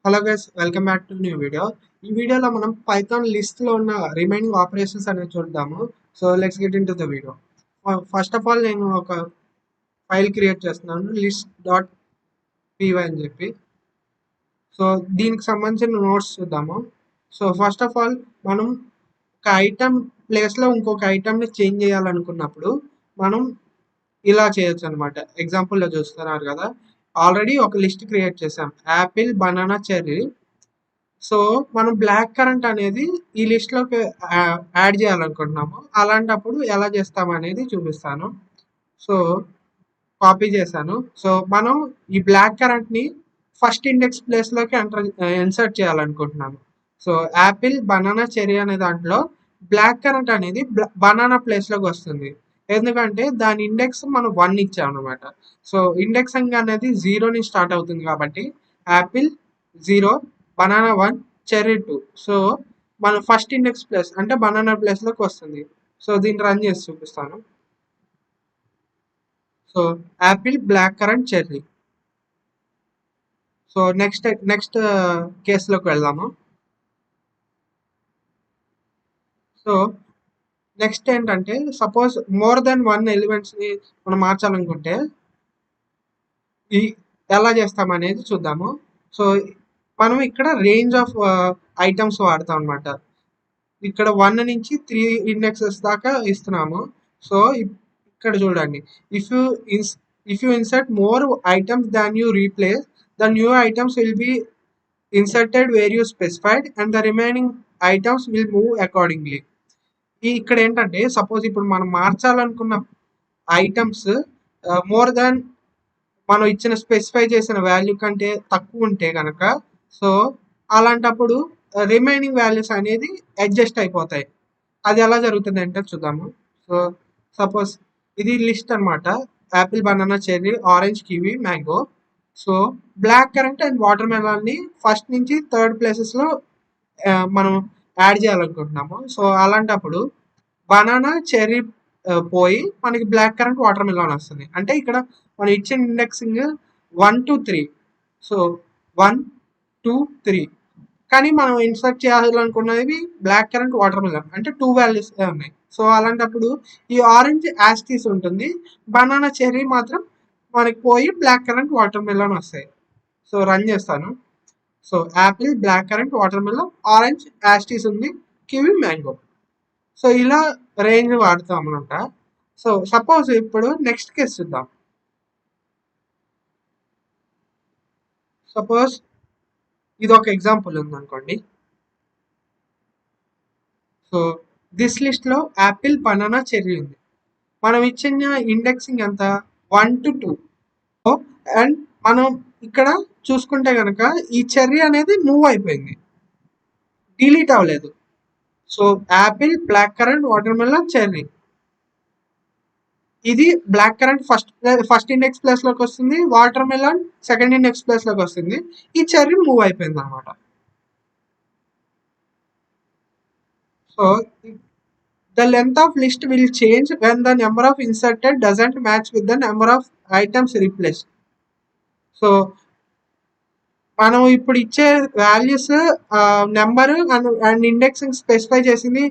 Hello guys, welcome back to new video. ఈ వీడియోలో మనం పైథాన్ లిస్ట్లో ఉన్న రిమైనింగ్ ఆపరేషన్స్ అనేది చూద్దాము. So let's get in to the video. First of all నేను ఒక ఫైల్ క్రియేట్ చేస్తున్నాను, list.py అని చెప్పి. సో దీనికి సంబంధించిన నోట్స్ చూద్దాము. సో ఫస్ట్ ఆఫ్ ఆల్ మనం ఒక ఐటమ్ ప్లేస్లో ఇంకొక ఐటమ్ని చేంజ్ చేయాలనుకున్నప్పుడు మనం ఇలా చేయొచ్చు అనమాట. ఎగ్జాంపుల్లో చూస్తున్నారు కదా, ఆల్రెడీ ఒక లిస్ట్ క్రియేట్ చేసాం, యాపిల్, బనానా, చెర్రీ. సో మనం బ్లాక్ కరెంట్ అనేది ఈ లిస్ట్లోకి యాడ్ చేయాలనుకుంటున్నాము. అలాంటప్పుడు ఎలా చేస్తాం అనేది చూపిస్తాను. సో కాపీ చేశాను. సో మనం ఈ బ్లాక్ కరెంట్ని ఫస్ట్ ఇండెక్స్ ప్లేస్లోకి ఇన్సర్ట్ చేయాలనుకుంటున్నాము. సో యాపిల్, బనానా, చెర్రీ అనే దాంట్లో బ్లాక్ కరెంట్ అనేది బనానా ప్లేస్లోకి వస్తుంది. ఎందుకంటే దాని ఇండెక్స్ మనం 1 ఇచ్చాం అనమాట. సో ఇండెక్సింగ్ అనేది 0 నుంచి స్టార్ట్ అవుతుంది కాబట్టి యాపిల్ 0, బనానా 1, చెర్రీ 2. సో మనం ఫస్ట్ ఇండెక్స్ ప్లేస్ అంటే బనానా ప్లేస్లోకి వస్తుంది. సో దీన్ని రన్ చేసి చూపిస్తాను. So apple, black currant, cherry. So next కేసులోకి వెళ్దాము. సో నెక్స్ట్ ఏంటంటే, సపోజ్ మోర్ దెన్ 1 ఎలిమెంట్స్ని మనం మార్చాలనుకుంటే ఈ ఎలా చేస్తామనేది చూద్దాము. సో మనం ఇక్కడ రేంజ్ ఆఫ్ ఐటమ్స్ వాడతాం అనమాట. ఇక్కడ 1 నుంచి 3 ఇండెక్సెస్ దాకా ఇస్తున్నాము. సో ఇక్కడ చూడండి, if you if you insert more items than you replace, the new items will be inserted where you specified and the remaining items will move accordingly. ఇక్కడ ఏంటంటే, సపోజ్ ఇప్పుడు మనం మార్చాలనుకున్న ఐటమ్స్ మోర్ దాన్ మనం ఇచ్చిన specify చేసిన value కంటే తక్కువ ఉంటే కనుక, సో అలాంటప్పుడు రిమైనింగ్ వాల్యూస్ అనేది అడ్జస్ట్ అయిపోతాయి. అది ఎలా జరుగుతుంది అంటే చూద్దాము. సో సపోజ్ ఇది లిస్ట్ అనమాట, apple, banana, cherry, orange, kiwi, mango. So blackcurrant and వాటర్ మెలాన్ని ఫస్ట్ నుంచి థర్డ్ ప్లేసెస్లో మనం యాడ్ చేయాలనుకుంటున్నాము. సో అలాంటప్పుడు బనానా, చెర్రీ పోయి మనకి బ్లాక్ కరెంట్, వాటర్ మెలాన్ వస్తుంది. అంటే ఇక్కడ మనం ఇచ్చిన ఇండెక్సింగ్ 1 to 3. సో 1, 2, 3. కానీ మనం ఇన్సర్ట్ చేయాలనుకున్నవి బ్లాక్ కరెంట్, వాటర్ మెలాన్, అంటే 2 వాల్యూస్ ఉన్నాయి. సో అలాంటప్పుడు ఈ ఆరెంజ్ యాస్టీస్ ఉంటుంది, బనానా, చెర్రీ మాత్రం మనకి పోయి బ్లాక్ కరెంట్, వాటర్ మెలాన్ వస్తాయి. సో రన్ చేస్తాను. So apple, black currant, watermelon, orange as it is ఉంది, కివి, మ్యాంగో. సో ఇలా రేంజ్ వాడతాం అనమాట. సో సపోజ్ ఇప్పుడు నెక్స్ట్ కేసు చూద్దాం. సపోజ్ ఇది ఒక ఎగ్జాంపుల్ ఉందనుకోండి. సో దిస్ లిస్ట్లో యాపిల్, బనానా, చెర్రీ ఉంది. మనం ఇచ్చిన ఇండెక్సింగ్ ఎంత, 1 to 2. అండ్ మనం ఇక్కడ చూసుకుంటే కనుక ఈ చెర్రీ అనేది మూవ్ అయిపోయింది, డిలీట్ అవ్వలేదు. So apple, black currant, watermelon, cherry. ఇది బ్లాక్ కరెంట్ ఫస్ట్ ఇండెక్స్ ప్లేస్లోకి వస్తుంది, వాటర్ మెలన్ సెకండ్ ఇండెక్స్ ప్లేస్లోకి వస్తుంది. ఈ చెర్రీ మూవ్ అయిపోయింది అనమాట. So the length of list will change when the number of inserted doesn't match with the number of items replaced. So మనం ఇప్పుడు ఇచ్చే values number and indexing specify చేసింది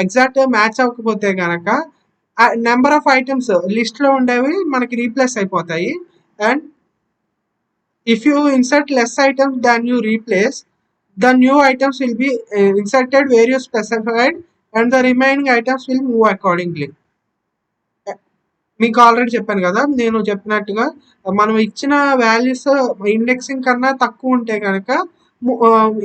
exact match అవ్వకపోతే కనుక నెంబర్ ఆఫ్ ఐటమ్స్ లిస్ట్లో ఉండేవి మనకి replace అయిపోతాయి. And if you insert less items than you replace, the new items will be inserted where you specified and the remaining items will move accordingly. మీకు already చెప్పాను కదా, నేను చెప్పినట్టుగా మనం ఇచ్చిన వాల్యూస్ ఇండెక్సింగ్ కన్నా తక్కువ ఉంటే కనుక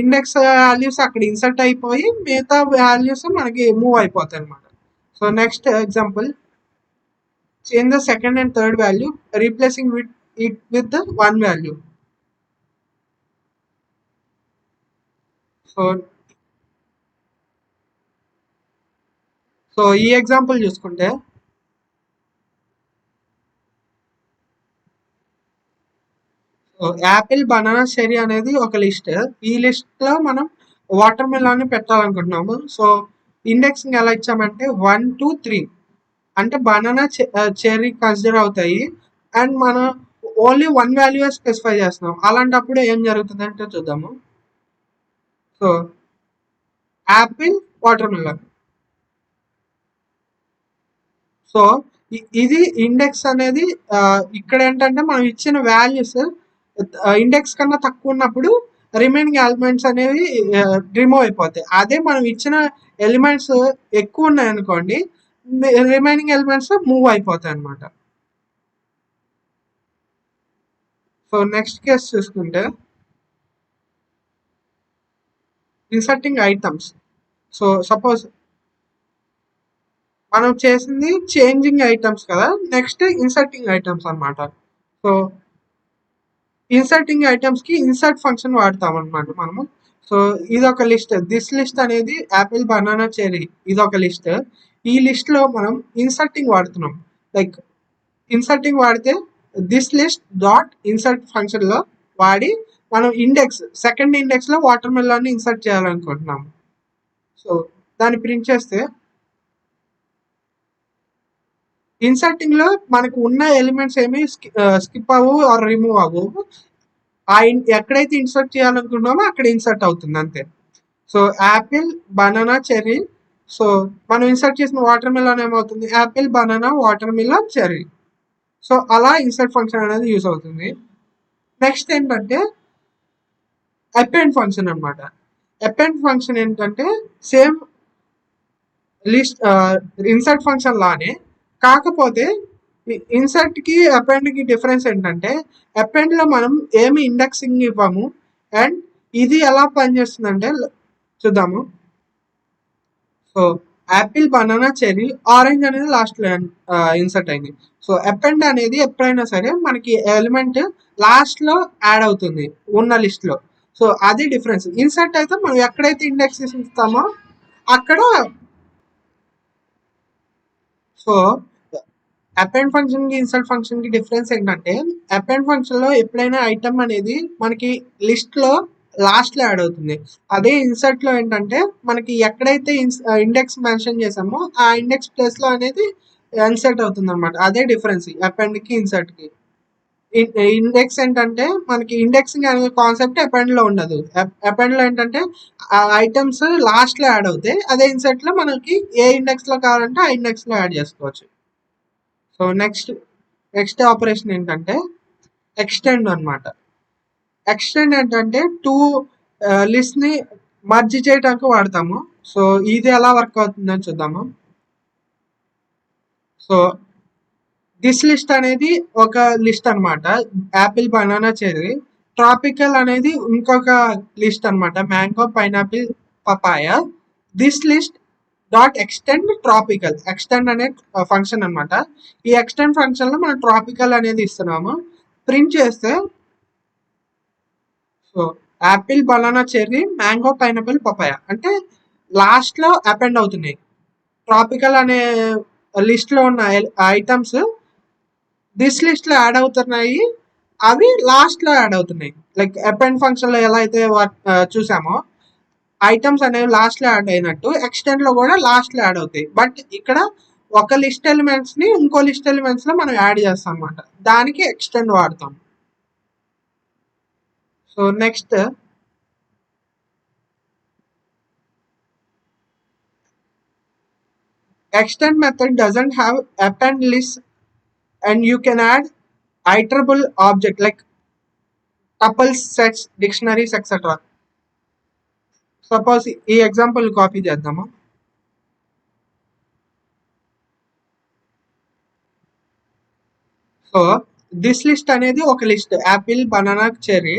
ఇండెక్స్ వాల్యూస్ అక్కడ ఇన్సర్ట్ అయిపోయి మిగతా వాల్యూస్ మనకి మూవ్ అయిపోతాయి అనమాట. So next example, change the second and third value replacing with the 1 value. So ఈ ఎగ్జాంపుల్ చూసుకుంటే యాపిల్, బనానా, చెర్రీ అనేది ఒక లిస్ట్. ఈ లిస్ట్లో మనం వాటర్ మెలాన్ని పెట్టాలనుకుంటున్నాము. సో ఇండెక్సింగ్ ఎలా ఇచ్చామంటే 1 to 3, అంటే బనానా, చెర్రీ కన్సిడర్ అవుతాయి. అండ్ మనం ఓన్లీ వన్ వాల్యూ స్పెసిఫై చేస్తున్నాం. అలాంటప్పుడు ఏం జరుగుతుంది అంటే చూద్దాము. So Apple, water melon. So ఇది ఇండెక్స్ అనేది ఇక్కడ ఏంటంటే మనం ఇచ్చిన వాల్యూస్ ఇండెక్స్ కన్నా తక్కువ ఉన్నప్పుడు రిమైనింగ్ ఎలిమెంట్స్ అనేవి రిమూవ్ అయిపోతాయి. అదే మనం ఇచ్చిన ఎలిమెంట్స్ ఎక్కువ ఉన్నాయి అనుకోండి, రిమైనింగ్ ఎలిమెంట్స్ మూవ్ అయిపోతాయి అన్నమాట. సో నెక్స్ట్ కేసు చూసుకుంటే ఇన్సర్టింగ్ ఐటమ్స్. సో సపోజ్ మనం చేసింది చేంజింగ్ ఐటమ్స్ కదా, నెక్స్ట్ ఇన్సర్టింగ్ ఐటమ్స్ అన్నమాట. సో ఇన్సర్టింగ్ ఐటమ్స్ కి ఇన్సర్ట్ ఫంక్షన్ వాడతాం అనమాట మనము. సో ఇది ఒక లిస్ట్. దిస్ లిస్ట్ అనేది యాపిల్, బనానా, చెర్రీ ఇది ఒక లిస్ట్. ఈ లిస్ట్ లో మనం ఇన్సర్టింగ్ వాడుతున్నాం. లైక్ ఇన్సర్టింగ్ వాడితే this list dot insert function లో వాడి మనం ఇండెక్స్ సెకండ్ ఇండెక్స్ లో వాటర్ మెలన్ ఇన్సర్ట్ చేయాలనుకుంటున్నాం. సో దాన్ని ప్రింట్ చేస్తే ఇన్సర్టింగ్ లో మనకు ఉన్న ఎలిమెంట్స్ ఏమి స్కిప్ అవ్వవు ఆర్ రిమూవ్ అవ్వవు. ఎక్కడైతే ఇన్సర్ట్ చేయాలనుకున్నామో అక్కడ ఇన్సర్ట్ అవుతుంది అంతే. So apple, banana, cherry. So మనం ఇన్సర్ట్ చేసిన వాటర్ మిలన్ ఏమవుతుంది, Apple, banana, water melon, cherry. So అలా ఇన్సర్ట్ ఫంక్షన్ అనేది యూస్ అవుతుంది. నెక్స్ట్ ఏంటంటే అపెండ్ ఫంక్షన్ అనమాట. అపెండ్ ఫంక్షన్ ఏంటంటే సేమ్ లిస్ట్ ఇన్సర్ట్ ఫంక్షన్ లానే, కాకపోతే ఇన్సర్ట్ కి అపెండ్ కి డిఫరెన్స్ ఏంటంటే అపెండ్ లో మనం ఏమి ఇండెక్సింగ్ ఇవ్వము. అండ్ ఇది ఎలా పనిచేస్తుందంటే చూద్దాము. So apple, banana, cherry, orange అనేది లాస్ట్ లో ఇన్సర్ట్ అయింది. సో అపెండ్ అనేది ఎప్పుడైనా సరే మనకి ఎలిమెంట్ లాస్ట్ లో యాడ్ అవుతుంది ఉన్న లిస్ట్ లో. సో అది డిఫరెన్స్. ఇన్సర్ట్ అయితే మనం ఎక్కడైతే ఇండెక్స్ ఇస్తామో అక్కడ. సో అపెండ్ ఫంక్షన్ కి ఇన్సర్ట్ ఫంక్షన్ కి డిఫరెన్స్ ఏంటంటే అపెండ్ ఫంక్షన్ లో ఎప్పుడైనా ఐటమ్ అనేది మనకి లిస్ట్ లో లాస్ట్ లో యాడ్ అవుతుంది. అదే ఇన్సర్ట్ లో ఏంటంటే మనకి ఎక్కడైతే ఇండెక్స్ మెన్షన్ చేసామో ఆ ఇండెక్స్ ప్లేస్ లో అనేది ఇన్సర్ట్ అవుతుంది అనమాట. అదే డిఫరెన్స్ అపెండ్ కి ఇన్సర్ట్ కి. ఇండెక్స్ ఏంటంటే మనకి ఇండెక్సింగ్ అనే కాన్సెప్ట్ అపెండ్ లో ఉండదు. అపెండ్ లో ఏంటంటే ఆ ఐటమ్స్ లాస్ట్ లో యాడ్ అవుతాయి. అదే ఇన్సర్ట్ లో మనకి ఏ ఇండెక్స్ లో కావాలంటే ఆ ఇండెక్స్ లో యాడ్ చేసుకోవచ్చు. సో నెక్స్ట్ ఆపరేషన్ ఏంటంటే ఎక్స్టెండ్ అనమాట. ఎక్స్టెండ్ ఏంటంటే టూ లిస్ట్ ని మర్జ్ చేయడానికి వాడతాము. సో ఇది ఎలా వర్క్ అవుతుందని చూద్దాము. సో దిస్ లిస్ట్ అనేది ఒక లిస్ట్ అనమాట, యాపిల్, బనానా, చెర్రీ. ట్రాపికల్ అనేది ఇంకొక లిస్ట్ అనమాట, mango, pineapple, papaya. This list dot extend tropical. Extend అనే ఫంక్షన్ అనమాట. ఈ ఎక్స్టెండ్ ఫంక్షన్ లో మనం ట్రాపికల్ అనేది ఇస్తున్నాము. ప్రింట్ చేస్తే so apple, banana, cherry, mango, pineapple, papaya అంటే లాస్ట్ లో అపెండ్ అవుతున్నాయి. ట్రాపికల్ అనే లిస్ట్ లో ఉన్న ఐటమ్స్ దిస్ లిస్ట్ లో యాడ్ అవుతున్నాయి, అవి లాస్ట్ లో యాడ్ అవుతున్నాయి. లైక్ అపెండ్ ఫంక్షన్ లో ఎలా అయితే చూసామో ఐటమ్స్ అనేవి లాస్ట్ లో యాడ్ అయినట్టు ఎక్స్టెండ్ లో కూడా లాస్ట్ లో యాడ్ అవుతాయి. బట్ ఇక్కడ ఒక లిస్ట్ ఎలిమెంట్స్ ని ఇంకో లిస్ట్ ఎలిమెంట్స్ లో మనం యాడ్ చేస్తాం అనమాట. దానికి ఎక్స్టెండ్ వాడతాం. So next extend method doesn't have append list and you can add iterable object like tuples, sets, dictionaries, etc. Suppose ఈ ఎగ్జాంపుల్ కాపీ చేద్దాము. సో దిస్ లిస్ట్ అనేది ఒక list, Apple, banana, cherry,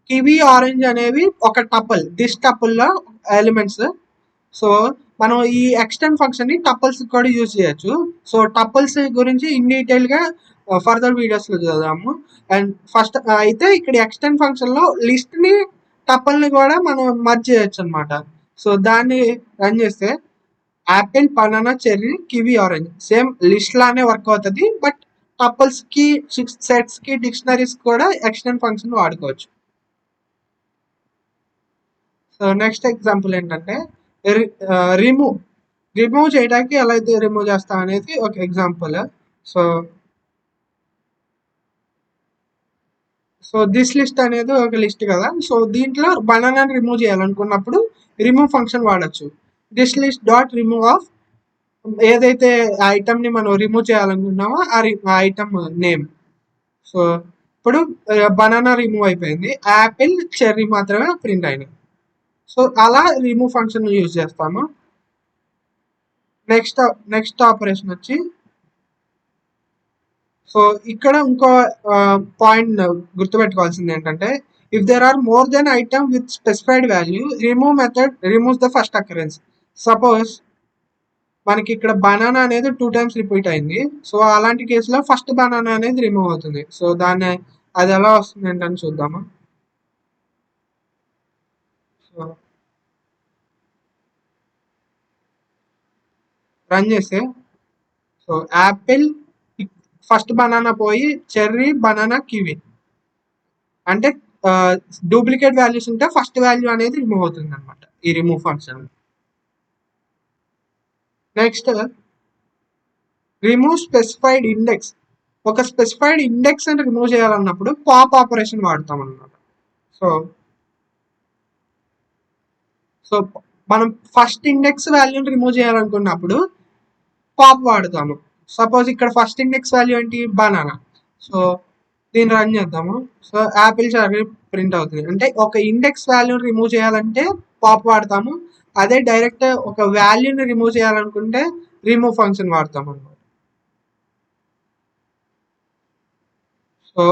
kiwi, orange అనేవి ఒక tuple. This tuple లో elements. So మనం ఈ extend function ని టపుల్స్ కూడా యూజ్ చేయొచ్చు. సో టపుల్స్ గురించి ఇన్ డీటెయిల్ గా ఫర్దర్ వీడియోస్ లో చూద్దాము. అండ్ ఫస్ట్ అయితే ఇక్కడ ఎక్స్టెండ్ ఫంక్షన్ లో లిస్ట్ ని టపుల్ ని కూడా మనం మర్జ్ చేయొచ్చు అనమాట. సో దాన్ని రన్ చేస్తే Apple, banana, cherry, kiwi, orange same list లానే వర్క్ అవుతుంది. బట్ టపుల్స్ కి, సెట్స్ కి, డిక్షనరీస్ కూడా ఎక్స్టెండ్ ఫంక్షన్ వాడుకోవచ్చు. సో నెక్స్ట్ ఎగ్జాంపుల్ ఏంటంటే రిమూవ్ చేయడానికి ఎలా అయితే రిమూవ్ చేస్తాం అనేది ఒక example. So so this list అనేది ఒక లిస్ట్ కదా. సో దీంట్లో బనానాని రిమూవ్ చేయాలనుకున్నప్పుడు రిమూవ్ ఫంక్షన్ వాడచ్చు. This list dot remove of ఏదైతే ఐటమ్ ని మనం రిమూవ్ చేయాలనుకున్నామో ఆ ఐటమ్ నేమ్. సో ఇప్పుడు బనానా రిమూవ్ అయిపోయింది, యాపిల్ చెర్రీ మాత్రమే ప్రింట్ అయినాయి. సో అలా రిమూవ్ ఫంక్షన్ యూజ్ చేస్తాము. నెక్స్ట్ ఆపరేషన్ వచ్చి, సో ఇక్కడ ఇంకో పాయింట్ గుర్తుపెట్టుకోవాల్సింది ఏంటంటే, if there are more than item with specified value, remove method removes the first occurrence. Suppose మనకి ఇక్కడ బనానా అనేది 2 times రిపీట్ అయింది. సో అలాంటి కేసులో ఫస్ట్ బనానా అనేది రిమూవ్ అవుతుంది. సో అది ఎలా వస్తుంది ఏంటని చూద్దాము. సో రన్ చేస్తే, సో యాపిల్ ఫస్ట్ బనానా పోయి చెర్రీ, బనానా, కివి, అంటే డూప్లికేట్ వాల్యూస్ ఉంటే ఫస్ట్ వాల్యూ అనేది రిమూవ్ అవుతుంది అనమాట ఈ remove function. Next remove specified index. ఒక స్పెసిఫైడ్ ఇండెక్స్ అని రిమూవ్ చేయాలన్నప్పుడు పాప్ ఆపరేషన్ వాడతాం అనమాట. సో సో మనం ఫస్ట్ ఇండెక్స్ వాల్యూని రిమూవ్ చేయాలనుకున్నప్పుడు పాప్ వాడతాము. సపోజ్ ఇక్కడ ఫస్ట్ ఇండెక్స్ వాల్యూ ఏంటి, బనానా. సో దీన్ని రన్ చేద్దాము. సో యాపిల్ చెర్రీ ప్రింట్ అవుతుంది. అంటే ఒక ఇండెక్స్ వాల్యూని రిమూవ్ చేయాలంటే పాప్ వాడతాము, అదే డైరెక్ట్ ఒక వాల్యూని రిమూవ్ చేయాలనుకుంటే రిమూవ్ ఫంక్షన్ వాడతాం అనమాట. సో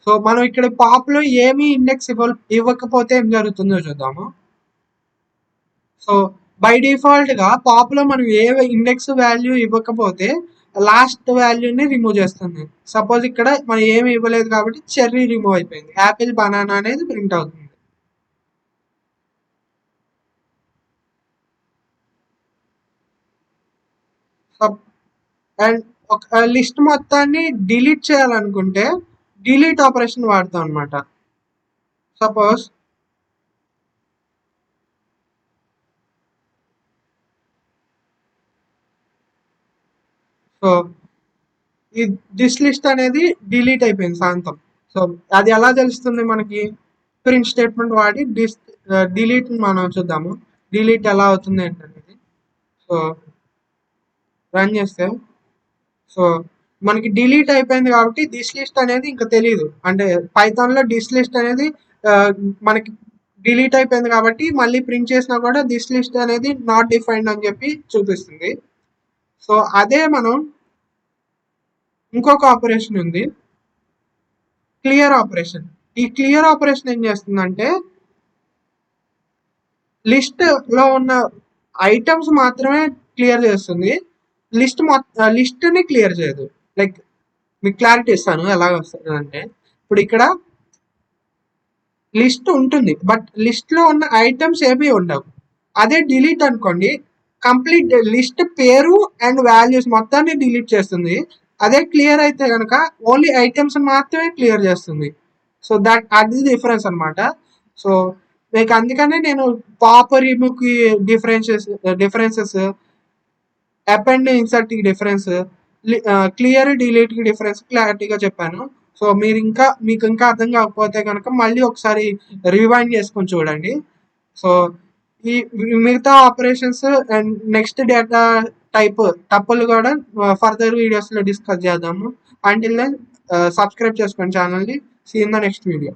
సో మనం ఇక్కడ పాప్ లో ఏమి ఇండెక్స్ ఇవ్వకపోతే ఏం జరుగుతుందో చూద్దాము. సో బై డిఫాల్ట్ గా పాప్ లో మనం ఏ ఇండెక్స్ వాల్యూ ఇవ్వకపోతే లాస్ట్ వాల్యూని రిమూవ్ చేస్తుంది. సపోజ్ ఇక్కడ మనం ఏమి ఇవ్వలేదు కాబట్టి చెర్రీ రిమూవ్ అయిపోయింది, యాపిల్, బనానా అనేది ప్రింట్ అవుతుంది. అండ్ ఒక లిస్ట్ మొత్తాన్ని డిలీట్ చేయాలనుకుంటే డిలీట్ ఆపరేషన్ వాడతాం అనమాట. సపోజ్ సో ఈ దిస్ లిస్ట్ అనేది డిలీట్ అయిపోయింది సాయంత్రం. సో అది ఎలా తెలుస్తుంది మనకి, ప్రింట్ స్టేట్మెంట్ వాడి డిలీట్ మనం చూద్దాము, డిలీట్ ఎలా అవుతుంది ఏంటనేది. సో రన్ చేస్తే, సో మనకి డిలీట్ అయిపోయింది కాబట్టి దిస్ లిస్ట్ అనేది ఇంకా తెలియదు. అంటే పైథాన్ లో దిస్ లిస్ట్ అనేది మనకి డిలీట్ అయిపోయింది కాబట్టి మళ్ళీ ప్రింట్ చేసినా కూడా దిస్ లిస్ట్ అనేది నాట్ డిఫైన్డ్ అని చెప్పి చూపిస్తుంది. సో అదే మనం ఇంకొక ఆపరేషన్ ఉంది, క్లియర్ ఆపరేషన్. ఈ క్లియర్ ఆపరేషన్ ఏం చేస్తుందంటే లిస్ట్ లో ఉన్న ఐటమ్స్ మాత్రమే క్లియర్ చేస్తుంది, లిస్ట్ ని క్లియర్ చేయదు. లైక్ మీకు క్లారిటీ ఇస్తాను ఎలా వస్తుంది అంటే, ఇప్పుడు ఇక్కడ లిస్ట్ ఉంటుంది బట్ లిస్ట్ లో ఉన్న ఐటమ్స్ ఏమీ ఉండవు. అదే డిలీట్ అనుకోండి, కంప్లీట్ లిస్ట్ పేరు అండ్ వాల్యూస్ మొత్తాన్ని డిలీట్ చేస్తుంది. అదే క్లియర్ అయితే కనుక ఓన్లీ ఐటమ్స్ మాత్రమే క్లియర్ చేస్తుంది. సో అది డిఫరెన్స్ అనమాట. సో మీకు అందుకనే నేను పాప్ రిమూవ్ కి డిఫరెన్సెస్, append ఇన్సర్ట్ కి డిఫరెన్స్, క్లియర్ డిలీట్ కి డిఫరెన్స్ క్లారిటీగా చెప్పాను. సో మీకు ఇంకా అర్థం కాకపోతే కనుక మళ్ళీ ఒకసారి రివైండ్ చేసుకొని చూడండి. సో ఈ మిగతా operations and next data type టప్పులు కూడా ఫర్దర్ వీడియోస్ లో డిస్కస్ చేద్దాము. అంటిల్ దెన్ సబ్స్క్రైబ్ చేసుకోండి ఛానల్ని. See in the next video.